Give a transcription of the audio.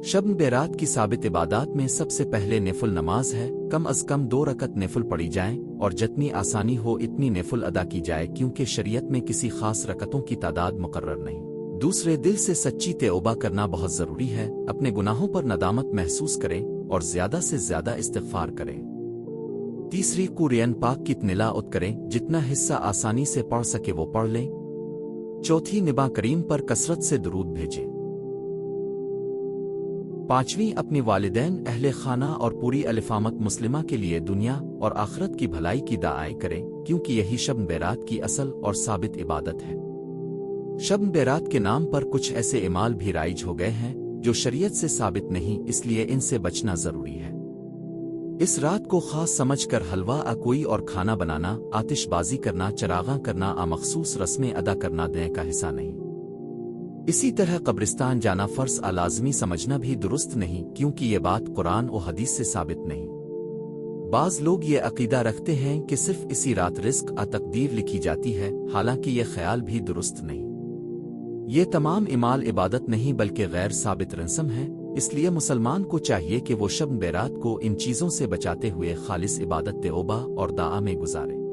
شب بیرات کی ثابت عبادات میں سب سے پہلے نفل نماز ہے، کم از کم 2 رکعت نفل پڑھی جائیں اور جتنی آسانی ہو اتنی نفل ادا کی جائے، کیونکہ شریعت میں کسی خاص رکعتوں کی تعداد مقرر نہیں۔ دوسرے، دل سے سچی توبہ کرنا بہت ضروری ہے، اپنے گناہوں پر ندامت محسوس کریں اور زیادہ سے زیادہ استغفار کریں۔ تیسری، قرآن پاک کی تلاوت کریں، جتنا حصہ آسانی سے پڑھ سکے وہ پڑھ لیں۔ چوتھی، نبی کریم پر کثرت سے درود بھیجیں۔ پانچویں، اپنی والدین، اہل خانہ اور پوری امت مسلمہ کے لیے دنیا اور آخرت کی بھلائی کی دعائیں کریں، کیونکہ یہی شب بیرات کی اصل اور ثابت عبادت ہے۔ شب بیرات کے نام پر کچھ ایسے اعمال بھی رائج ہو گئے ہیں جو شریعت سے ثابت نہیں، اس لیے ان سے بچنا ضروری ہے۔ اس رات کو خاص سمجھ کر حلوہ کوئی اور کھانا بنانا، آتش بازی کرنا، چراغاں کرنا، مخصوص رسمیں ادا کرنا دین کا حصہ نہیں۔ اسی طرح قبرستان جانا فرض لازمی سمجھنا بھی درست نہیں، کیونکہ یہ بات قرآن و حدیث سے ثابت نہیں۔ بعض لوگ یہ عقیدہ رکھتے ہیں کہ صرف اسی رات رزق تقدیر لکھی جاتی ہے، حالانکہ یہ خیال بھی درست نہیں۔ یہ تمام اعمال عبادت نہیں بلکہ غیر ثابت رسم ہے، اس لیے مسلمان کو چاہیے کہ وہ شب بیرات کو ان چیزوں سے بچاتے ہوئے خالص عبادت توبہ اور دعا میں گزارے۔